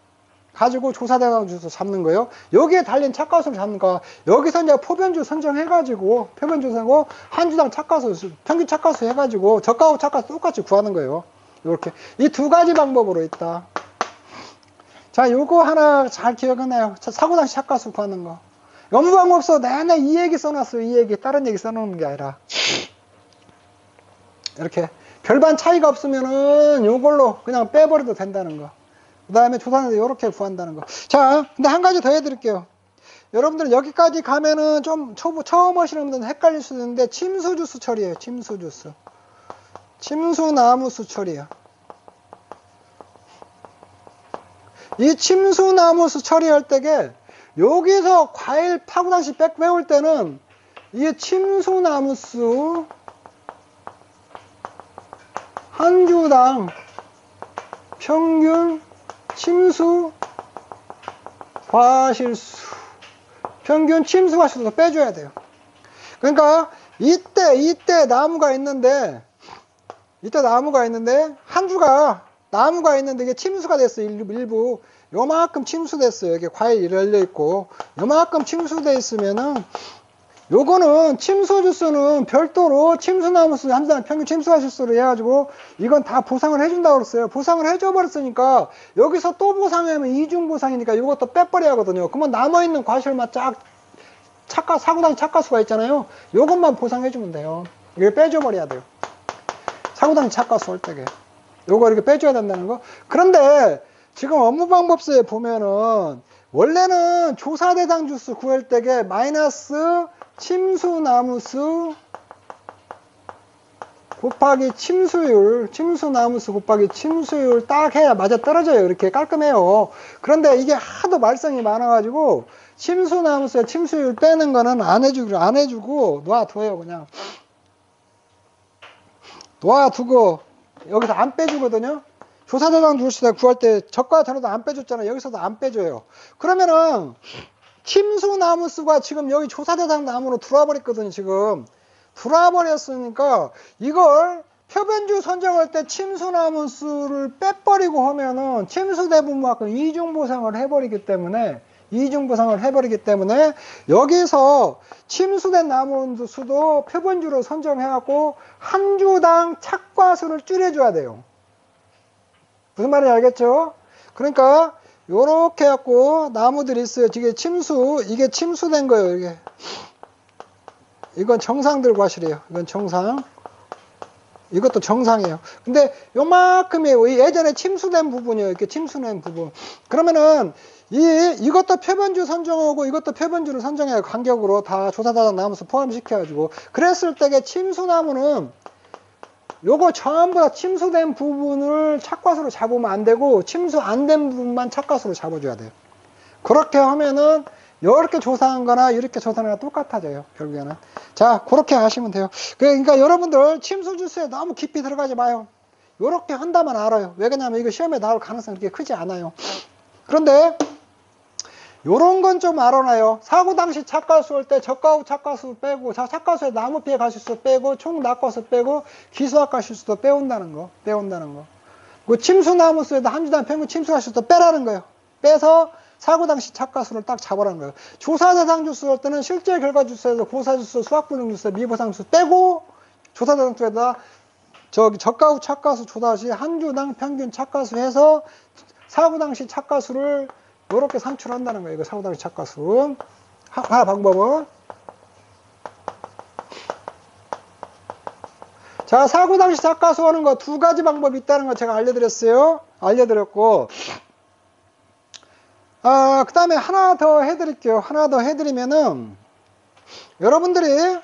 가지고 조사대상 주수 잡는 거예요. 여기에 달린 착과수를 잡는 거. 여기서 이제 포변주 선정해가지고, 표변주 선고 한 주당 착과수, 평균 착과수 해가지고, 저가후 착과수 똑같이 구하는 거예요. 이렇게. 이 두 가지 방법으로 있다. 자, 요거 하나 잘 기억하나요? 사고당시 착과수 구하는 거. 업무방법서 내내 이 얘기 써놨어요. 이 얘기. 다른 얘기 써놓는 게 아니라. 이렇게. 별반 차이가 없으면은 요걸로 그냥 빼버려도 된다는 거. 그 다음에 조사는 이렇게 구한다는 거. 자, 근데 한 가지 더 해드릴게요. 여러분들 여기까지 가면은 좀 처음 오시는 분들은 헷갈릴 수도 있는데, 침수주수 처리예요. 침수주수. 침수나무수 처리야. 이 침수나무수 처리할 때게 여기서 과일 파고당시 빼올 때는 이 침수나무수 한 주당 평균 침수 과실수, 평균 침수 과실수 빼줘야 돼요. 그러니까 이때 나무가 있는데 한 주가 나무가 있는데 이게 침수가 됐어요. 일부 요만큼 침수됐어요. 이게 과일 열려 있고 요만큼 침수돼 있으면은 요거는 침수주수는 별도로 침수나무수 한 달 평균 침수과실수로 해가지고 이건 다 보상을 해준다고 그랬어요. 보상을 해줘버렸으니까 여기서 또 보상하면 이중보상이니까 이것도 빼버려야 하거든요. 그러면 남아있는 과실만 쫙 사고당 착과수가 있잖아요. 요것만 보상해주면 돼요. 이걸 빼줘버려야 돼요. 사고당 착과수 할 때게 요거 이렇게 빼줘야 된다는 거. 그런데 지금 업무방법서에 보면은 원래는 조사대상 주수 구할 때게 마이너스 침수나무수 곱하기 침수율, 침수나무수 곱하기 침수율 딱 해야 맞아 떨어져요. 이렇게 깔끔해요. 그런데 이게 하도 말썽이 많아가지고 침수나무수에 침수율 빼는 거는 안 해주고 놔둬요. 그냥 놔두고 여기서 안 빼주거든요. 조사대상 주수 구할 때 저가 전에도 안 빼줬잖아요. 여기서도 안 빼줘요. 그러면은 침수나무수가 지금 여기 조사대상 나무로 들어와 버렸거든요. 지금 들어와 버렸으니까 이걸 표변주 선정할 때 침수나무수를 빼버리고 하면은 침수대분만큼 이중보상을 해버리기 때문에 여기서 침수된 나무 수도 표본주로 선정해갖고 한 주당 착과수를 줄여줘야 돼요. 무슨 말인지 알겠죠? 그러니까 요렇게 해갖고 나무들이 있어요. 이게 침수된 거예요. 이건 정상들 과실이에요. 이건 정상. 이것도 정상이에요. 근데 요만큼이에요. 예전에 침수된 부분이에요. 이렇게 침수된 부분. 그러면은 이것도 표본주 선정하고 이것도 표본주를 선정해요. 간격으로 다 조사대상 나무수 포함시켜가지고. 그랬을 때게 침수나무는 요거 전부 다 침수된 부분을 착과수로 잡으면 안 되고 침수 안 된 부분만 착과수로 잡아줘야 돼요. 그렇게 하면은 이렇게 조사한 거나 이렇게 조사한 거나 똑같아져요. 결국에는. 자, 그렇게 하시면 돼요. 그러니까 여러분들 침수주수에 너무 깊이 들어가지 마요. 이렇게 한다면 알아요. 왜냐면 이거 시험에 나올 가능성이 그렇게 크지 않아요. 그런데 요런 건 좀 알아놔요. 사고 당시 착과수 할 때 저가후 착과수 빼고, 착과수에 나무 피해 가실수 빼고, 총 낙과수 빼고, 기수학 가실수도 빼온다는 거. 그 침수나무수에다 한 주당 평균 침수 가실수도 빼라는 거예요. 빼서 사고 당시 착가수를 딱 잡으라는 거예요. 조사 대상 주수 할 때는 실제 결과 주수에서 고사 주수, 수학 불능 주수, 미보상 주수 빼고 조사 대상 주에다 저가 후 착가수 조사 시 한 주당 평균 착가수 해서 사고 당시 착가수를 이렇게 산출한다는 거예요. 이거 사고 당시 착가수. 하나 방법은. 자, 사고 당시 착가수 하는 거 두 가지 방법이 있다는 거 제가 알려드렸어요. 알려드렸고, 그 다음에 하나 더 해드릴게요. 하나 더 해드리면은, 여러분들이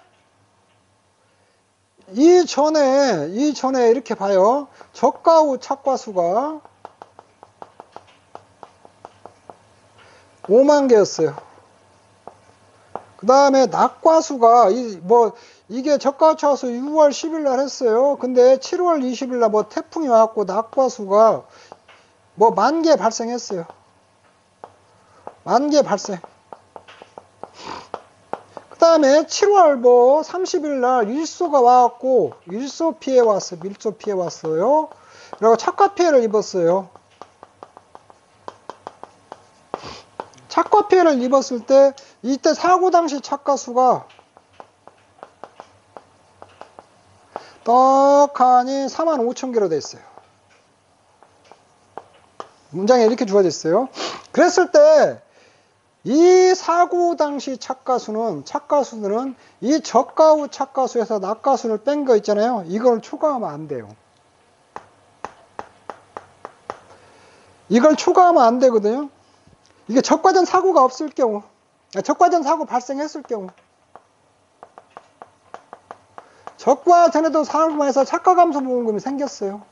이전에 이렇게 봐요. 저가 후 착과수가 5만 개였어요. 그 다음에 낙과수가 이게 저가 차수 6월 10일 날 했어요. 근데 7월 20일 날 뭐 태풍이 와갖고 낙과수가 뭐 10,000개 발생했어요. 10,000개 발생. 그 다음에 7월 뭐 30일 날 일소가 와갖고 일소 피해 왔어요. 밀소 피해 왔어요. 그리고 착과 피해를 입었어요. 착과 피해를 입었을 때 이때 사고 당시 착과수가 떡하니 45,000개로 됐어요. 문장에 이렇게 주어져 있어요. 그랬을 때 이 사고 당시 착과수는 이 저가 후 착과수에서 낙과수를 뺀 거 있잖아요. 이걸 초과하면 안 돼요. 이걸 초과하면 안 되거든요. 이게 적과전 사고가 없을 경우, 적과전 사고 발생했을 경우, 적과 전에도 사고가 해서 착과감소 보험금이 생겼어요.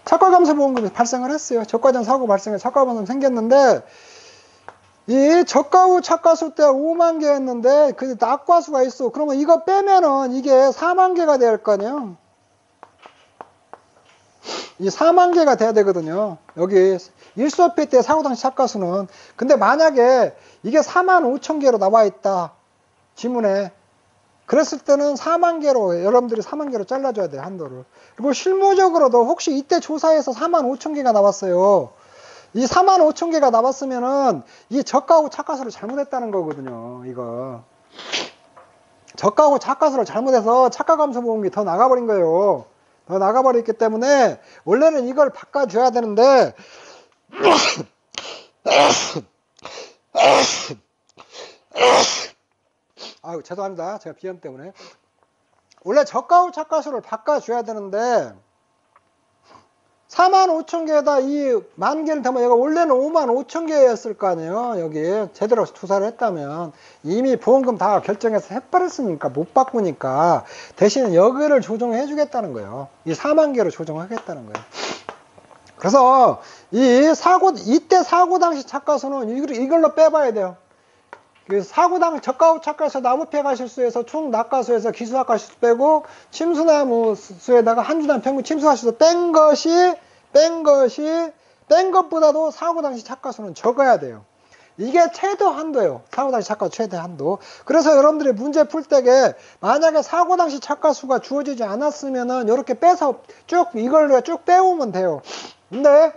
착과감소 보험금이 발생을 했어요. 적과전 사고 발생해서 착과감소 생겼는데, 이 저가 후 착과수 때 5만 개 했는데, 그 낙과수가 있어. 그러면 이거 빼면은 이게 4만 개가 될 거 아니에요. 이 4만 개가 돼야 되거든요. 여기 일소피 때 사고 당시 착과수는. 근데 만약에 이게 45,000개로 나와 있다. 지문에. 그랬을 때는 4만 개로, 여러분들이 4만 개로 잘라줘야 돼요. 한도를. 그리고 실무적으로도 혹시 이때 조사에서 45,000개가 나왔어요. 이 45,000개가 나왔으면은 이 저가 후 착과수를 잘못했다는 거거든요. 이거. 저가 후 착과수를 잘못해서 착과감소보험이 더 나가버린 거예요. 더 나가버렸기 때문에 원래는 이걸 바꿔줘야 되는데 아유 죄송합니다. 제가 비염 때문에 원래 저가 후 착과수를 바꿔줘야 되는데 45,000개에다 이 10,000개를 더면 얘가 원래는 55,000개였을 거 아니에요. 여기 제대로 조사를 했다면 이미 보험금 다 결정해서 해버렸으니까 못 바꾸니까 대신 여기를 조정해 주겠다는 거예요. 이 4만 개로 조정하겠다는 거예요. 그래서 이때 사고 당시 착과수는 이걸로 빼봐야 돼요. 그 사고 당시 저가 후 착과수 나무피해가 실수에서 총 낙과수에서 기수낙과수 빼고 침수나무수에다가 한 주당 평균 침수하수도 뺀 것보다도 사고 당시 착과수는 적어야 돼요. 이게 최대 한도예요. 사고 당시 착과수 최대 한도. 그래서 여러분들이 문제 풀 때에 만약에 사고 당시 착과수가 주어지지 않았으면은 이렇게 빼서 이걸 쭉 빼오면 돼요. 근데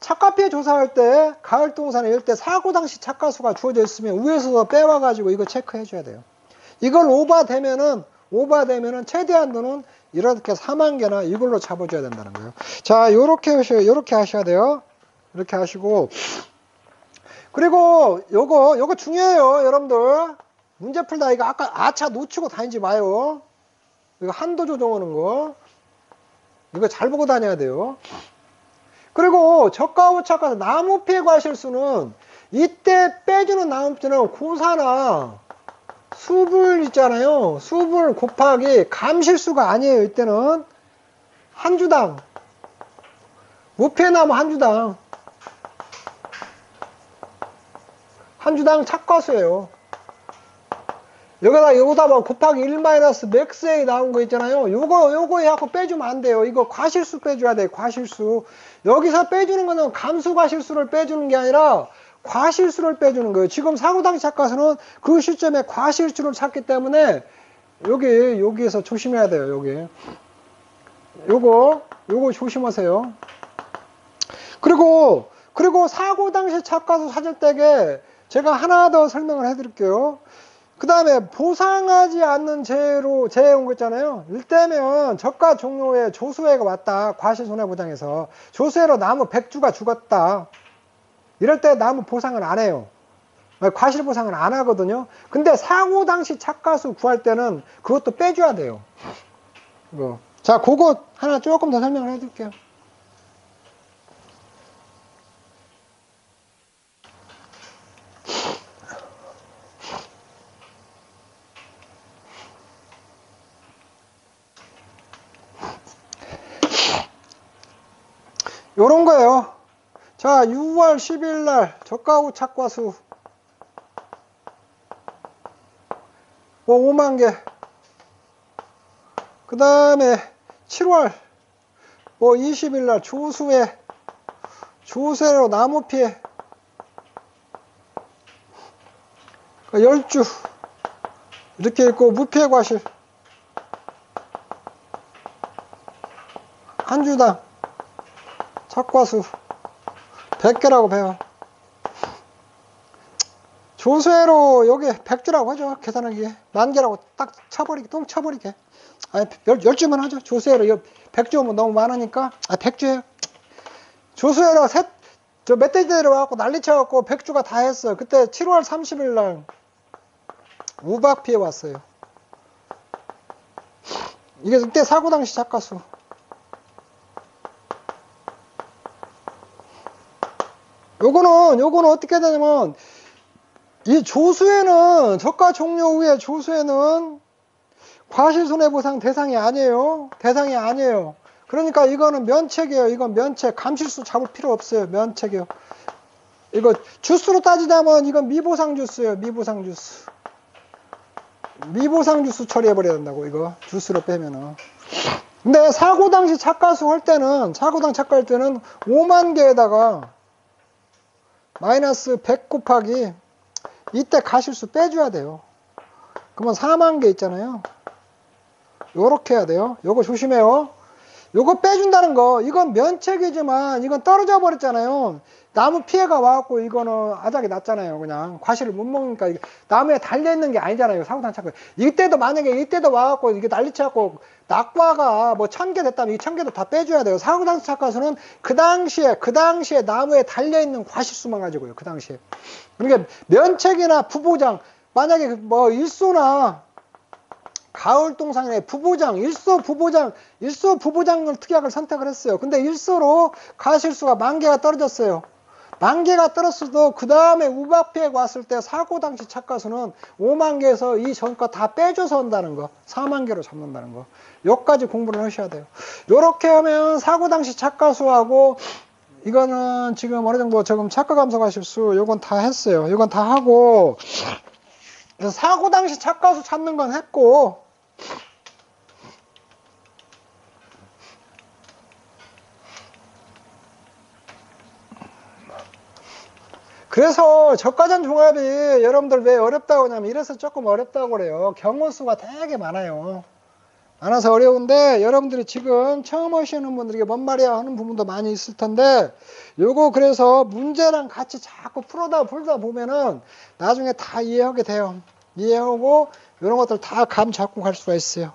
착과 피해 조사할 때 가을 동산에 이럴 때 사고 당시 착과수가 주어져 있으면 위에서 빼와가지고 이거 체크해 줘야 돼요. 이걸 오버되면은 최대 한도는 이렇게 4만 개나 이걸로 잡아줘야 된다는 거예요. 자, 요렇게 하셔야 돼요. 이렇게 하시고. 그리고 요거 중요해요, 여러분들. 문제 풀다 이거 아까 아차 놓치고 다니지 마요. 이거 한도 조정하는 거. 이거 잘 보고 다녀야 돼요. 그리고 저가 후 착과수 나무 피해 과실수는 이때 빼주는 나무 피해는 고사나 수불 있잖아요. 수불 곱하기 감실수가 아니에요. 이때는 한 주당 무피해나무 한 주당 착과수예요. 여기다 뭐 곱하기 1 마이너스 맥스 A 나온 거 있잖아요. 요거 해갖고 빼주면 안 돼요. 이거 과실수 빼줘야 돼요. 과실수. 여기서 빼주는 거는 감수 과실수를 빼주는 게 아니라 과실수를 빼주는 거예요. 지금 사고 당시 착과수는 그 시점에 과실수를 찾기 때문에 여기에서 조심해야 돼요. 요거 조심하세요. 그리고 사고 당시 착과수 찾을 때에 제가 하나 더 설명을 해드릴게요. 그 다음에 보상하지 않는 재해 온 거 있잖아요. 일때면 저가 종료에 조수해가 왔다. 과실손해보장에서 조수해로 나무 100주가 죽었다. 이럴 때 나무 보상을 안 해요. 과실 보상을 안 하거든요. 근데 사고 당시 착과수 구할 때는 그것도 빼줘야 돼요. 자, 그거 하나 조금 더 설명을 해드릴게요. 요런 거예요. 자, 6월 10일 날 저가후 착과수 5만 개. 그 다음에 7월 20일 날 조수해로 나무 피해 10주 이렇게 있고, 무피해 과실 한 주당 착과수 100개라고 배워. 조수해로 여기 100주라고 하죠. 계산하기에. 10,000개라고 딱 똥 쳐버리게. 아니, 10주만 하죠. 조수해로 100주면 너무 많으니까. 100주예요. 조수해로 저 멧돼지 내려와갖고 난리쳐갖고 100주가 다 했어요. 그때 7월 30일 날 우박 피해 왔어요. 이게 그때 사고 당시 착과수. 요거는 어떻게 되냐면, 이 조수에는, 저가 종료 후에 조수에는 과실손해보상 대상이 아니에요. 그러니까 이거는 면책이에요. 이건 면책. 감실수 잡을 필요 없어요. 면책이요. 이거 주스로 따지자면 이건 미보상 주스예요. 미보상 주스 처리해버려야 된다고, 이거. 주스로 빼면은. 근데 사고 당시 착과수 할 때는, 착과할 때는 5만 개에다가 마이너스 100 곱하기 이때 가실수 빼줘야 돼요. 그러면 4만 개 있잖아요. 요렇게 해야 돼요. 요거 조심해요. 요거 빼준다는 거, 이건 면책이지만 이건 떨어져 버렸잖아요. 나무 피해가 와갖고 이거는 아작이 났잖아요. 그냥 과실을 못 먹으니까 나무에 달려있는 게 아니잖아요. 사고당 착과. 만약에 이때도 와갖고 이게 난리쳐갖고 낙과가 뭐 1000개 됐다면 이 1000개도 다 빼줘야 돼요. 사고당 착과수는 그 당시에 나무에 달려있는 과실수만 가지고요. 그 당시에. 그러니까 면책이나 부보장, 만약에 뭐 일소나 가을동산의 일소 부보장을 특약을 선택을 했어요. 근데 일소로 가실수가 10,000개가 떨어졌어요. 10,000개가 떨어졌어도 그 다음에 우박피해가 왔을 때 사고 당시 착과수는 5만 개에서 이 전과 다 빼줘서 한다는 거. 4만 개로 잡는다는 거. 여기까지 공부를 하셔야 돼요. 요렇게 하면 사고 당시 착과수하고, 이거는 지금 어느 정도 지금 착과 감소 가실수 요건 다 했어요. 이건 다 하고, 그래서 사고 당시 착과수 찾는 건 했고, 그래서 저가전 종합이 여러분들 왜 어렵다고 하냐면, 이래서 조금 어렵다고 그래요. 경우수가 되게 많아요. 많아서 어려운데, 여러분들이 지금 처음 오시는 분들에게 뭔 말이야 하는 부분도 많이 있을 텐데, 요거 그래서 문제랑 같이 자꾸 풀다 보면은 나중에 다 이해하게 돼요. 이해하고 이런 것들 다 감 잡고 갈 수가 있어요.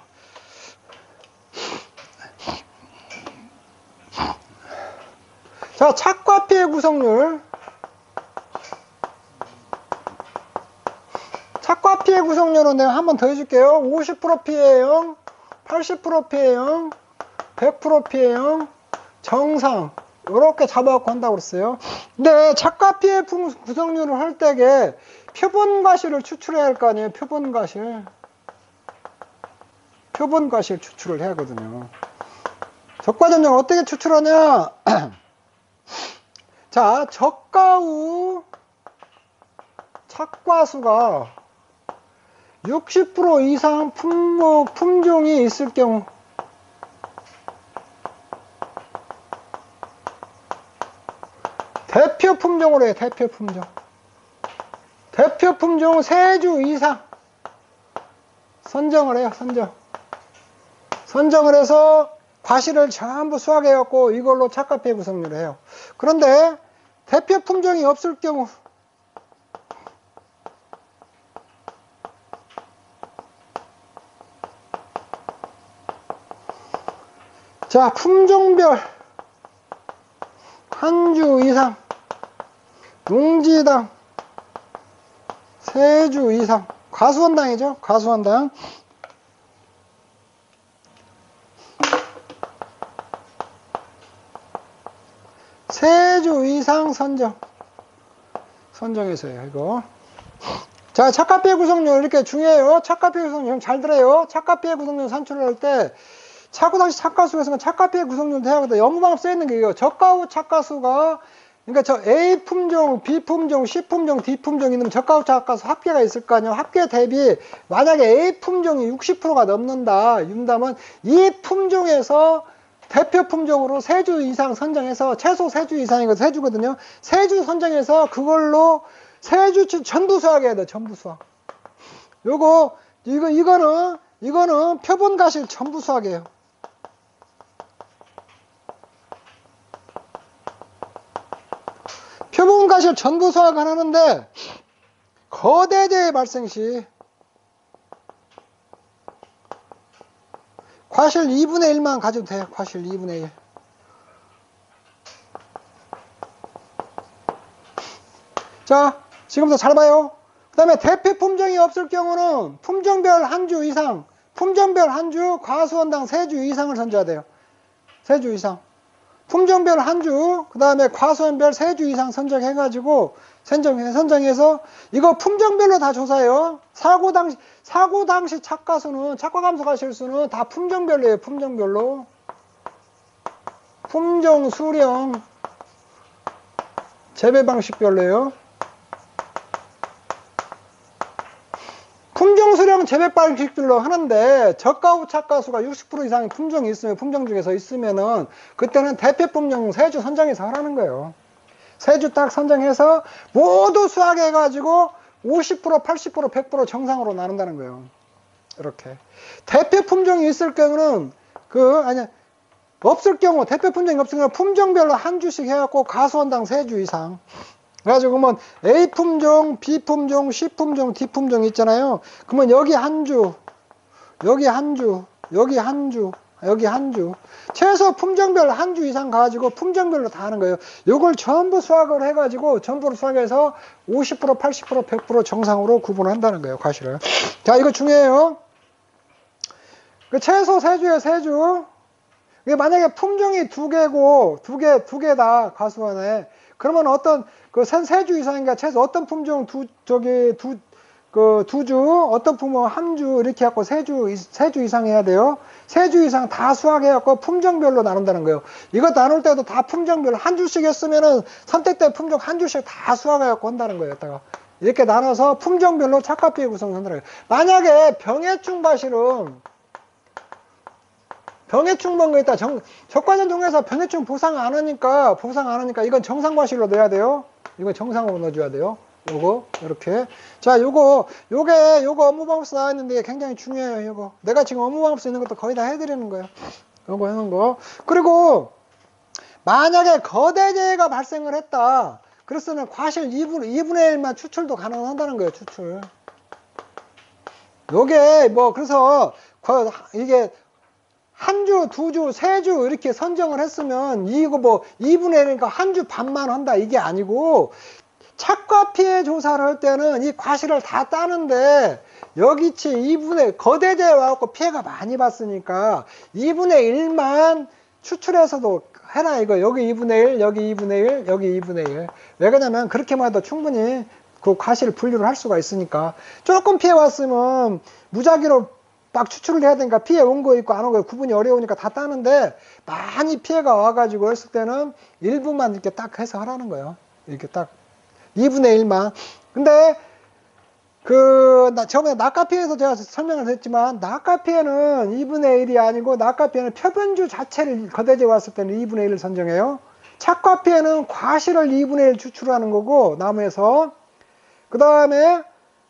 자, 착과 피해 구성률. 착과 피해 구성률은 내가 한 번 더 해줄게요. 50% 피해형, 80% 피해형, 100% 피해형, 정상. 이렇게 잡아갖고 한다고 그랬어요. 근데 착과 피해 구성률을 할 때에 표본과실을 추출해야 할 거 아니에요. 표본과실 추출을 해야 하거든요. 적과전형을 어떻게 추출하냐? 자, 저가 후 착과수가 60% 이상 품종이 있을 경우, 대표 품종으로 해요. 대표 품종 3주 이상 선정을 해요. 선정을 해서 과실을 전부 수확해갖고 이걸로 착과 피해 구성률을 해요. 그런데 대표 품종이 없을 경우, 자, 품종별 한 주 이상, 농지당 3주 이상, 과수원당이죠. 과수원당. 세 주 이상 선정해서요, 이거. 자, 착과 피해 구성률 이렇게 중요해요. 착과 피해 구성률 잘 들어요. 착과 피해 구성률 산출을 할 때 착후 당시 착과수에서는 착과 피해 구성률도 해야 하거든요. 연구방법 써 있는 게 이거. 저가 후 착과수가, 그러니까 저 A 품종, B 품종, C 품종, D 품종이 있는 저가 후 착과수 합계가 있을 거 아니에요. 합계 대비 만약에 A 품종이 60%가 넘는다. 이런다면 이 품종에서 대표 품종으로 3주 이상 선정해서, 최소 3주 이상이거든요. 3주거든요. 3주 선정해서 그걸로 3주 전부 수확해야 돼. 전부 수확. 이거는 표본 과실 전부 수확이에요. 표본 과실 전부 수확을 하는데, 거대재해 발생 시 과실 2분의 1만 가져도 돼요. 과실 2분의 1. 자, 지금부터 잘 봐요. 그 다음에 대표 품종이 없을 경우는 품종별 한 주 이상, 품종별 한 주, 과수원당 3주 이상을 선정해야 돼요. 3주 이상. 품종별 한 주, 그 다음에 과수원별 3주 이상 선정해가지고, 선정해서, 이거 품종별로 다 조사해요. 사고 당시 착과수는, 착과감소 과실수는 다 품종별로 해요. 품종별로. 품종, 수령, 재배 방식별로 해요. 품종, 수령, 재배 방식별로 하는데, 저가 후 착과수가 60% 이상의 품종이 있으면, 품종 중에서 있으면은, 그때는 대표 품종 3주 선정해서 하라는 거예요. 3주 딱 선정해서 모두 수확해가지고 50%, 80%, 100% 정상으로 나눈다는 거예요. 이렇게. 대표 품종이 있을 경우는, 없을 경우, 대표 품종이 없을 경우 품종별로 한 주씩 해갖고 과수원당 3주 이상. 그래가지고 그러면 A 품종, B 품종, C 품종, D 품종 있잖아요. 그러면 여기 한 주, 여기 한 주, 여기 한 주, 여기 한 주. 최소 품종별 한 주 이상 가지고 품종별로 다 하는 거예요. 요걸 전부 수확을 해가지고 전부로 수확해서 50%, 80%, 100% 정상으로 구분을 한다는 거예요. 과실을. 자, 이거 중요해요. 그 최소 3주에 3주. 만약에 품종이 2개고, 두 개다, 과수원에. 그러면 어떤, 그 3주 이상인가 최소 어떤 품종 두 주, 어떤 품종 한 주, 이렇게 해갖고 3주 이상 해야 돼요. 3주 이상 다 수확해갖고 품종별로 나눈다는 거예요. 이거 나눌 때도 다 품종별로 한 주씩 했으면은 선택된 품종 한 주씩 다 수확해갖고 한다는 거예요. 이렇게 나눠서 품종별로 착과 피해 구성한다는 거예요. 만약에 병해충 과실은, 병해충 본 거 있다. 적과전 종에서 병해충 보상 안 하니까 이건 정상 과실로 넣어야 돼요. 이건 정상으로 넣어줘야 돼요. 요거, 이렇게. 자, 요거 업무방법서 나와있는데 굉장히 중요해요, 요거. 내가 지금 업무방법서 있는 것도 거의 다 해드리는 거예요. 요거 하는 거. 그리고, 만약에 거대재해가 발생을 했다. 그랬으면 과실 2분의 1만 추출도 가능하다는 거예요, 추출. 요게, 그래서, 이게, 한 주, 2주, 3주 이렇게 선정을 했으면 이거 2분의 1이니까 한 주 반만 한다 이게 아니고 착과 피해 조사를 할 때는 이 과실을 다 따는데 여기치 2분의 거대재해 와갖고 피해가 많이 봤으니까 2분의 1만 추출해서도 해라 이거. 여기 2분의 1, 여기 2분의 1, 여기 2분의 1. 왜 그러냐면 그렇게만 해도 충분히 그 과실을 분류를 할 수가 있으니까. 조금 피해 왔으면 무작위로 막 추출을 해야 되니까 피해 온 거 있고 안 온 거 구분이 어려우니까 다 따는데 많이 피해가 와가지고 했을 때는 일부만 이렇게 딱 해서 하라는 거예요. 이렇게 딱 2분의 1만. 근데 저번에 낙가피해에서 제가 설명을 했지만 낙가피해는 2분의 1이 아니고 낙가피해는 표본주 자체를 거대재해 왔을 때는 2분의 1을 선정해요. 착과피해는 과실을 2분의 1 추출하는 거고 나무에서. 그 다음에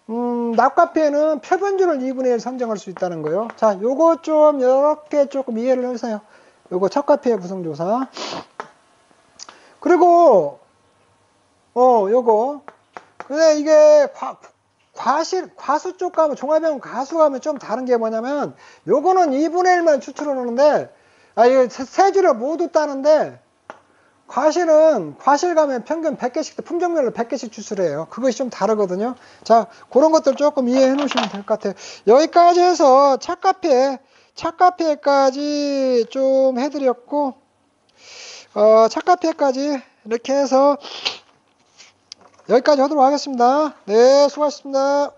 납카피에는 표본주를 2분의 1 선정할 수 있다는 거예요. 자, 요거 좀 이렇게 조금 이해를 해주세요. 요거 첫 카피의 구성조사. 그리고 요거. 근데 이게 과수 쪽 가면, 종합형 가수 가면 좀 다른 게 뭐냐면, 요거는 2분의 1만 추출을 하는데, 이게 세 줄을 모두 따는데, 과실 가면 평균 100개씩, 품종별로 100개씩 추출해요. 그것이 좀 다르거든요. 자, 그런 것들 조금 이해해 놓으시면 될 것 같아요. 여기까지 해서 차카피에까지 좀 해드렸고, 차카피에까지 이렇게 해서 여기까지 하도록 하겠습니다. 네, 수고하셨습니다.